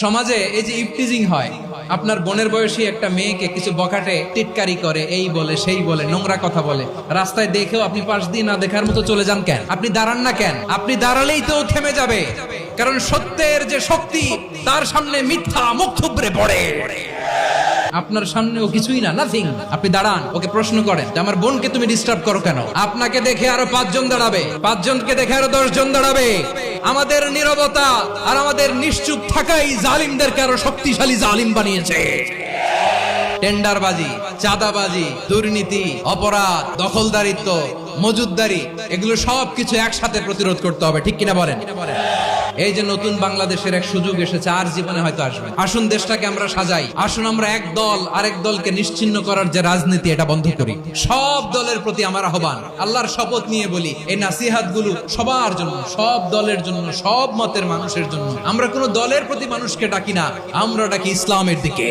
সমাজে এই যে ইফটিজিং হয়, আপনার বোনের বয়সী একটা মেয়েকে কিছু বখাটে টিটকারি করে, এই বলে সেই বলে, নোংরা কথা বলে, রাস্তায় দেখেও আপনি পাশ দিয়ে না দেখার মতো চলে যান কেন? আপনি দাঁড়ান না কেন? আপনি দাঁড়ালেই তো থেমে যাবে, কারণ সত্যের যে শক্তি তার সামনে মিথ্যা মুখ থুবড়ে পড়ে। আপনার সামনে ও কিছুই না, নাথিং। আপনি দাঁড়ান, ওকে প্রশ্ন করেন যে আমার বোনকে তুমি ডিস্টার্ব করো কেন? আপনাকে দেখে আরো 5 জন দাঁড়াবে, 5 জনকে দেখে আরো 10 জন দাঁড়াবে। আমাদের নীরবতা আর আমাদের নিশ্চুপ থাকাই জালিমদেরকে আরো শক্তিশালী জালিম বানিয়েছে। টেন্ডারবাজি, চাঁদাবাজি, দুর্নীতি, অপরাধ, দখলদারিত্ব, মজুদদারি, এগুলো সবকিছু একসাথে প্রতিরোধ করতে হবে, ঠিক কিনা বলেন? এই যে নতুন বাংলাদেশের এক সুযোগ এসেছে, আর জীবনে হয়তো আসবে। আসুন দেশটাকে আমরা সাজাই, আসুন আমরা এক দল আরেক দলকে নিশ্চিহ্ন করার যে রাজনীতি, এটা বন্ধ করি। সব দলের প্রতি আমার আহ্বান, আল্লাহর শপথ নিয়ে বলি, এই নাসিহাত গুলো সবার জন্য, সব দলের জন্য, সব মতের মানুষের জন্য। আমরা কোনো দলের প্রতি মানুষকে ডাকি না, আমরা ডাকি ইসলামের দিকে।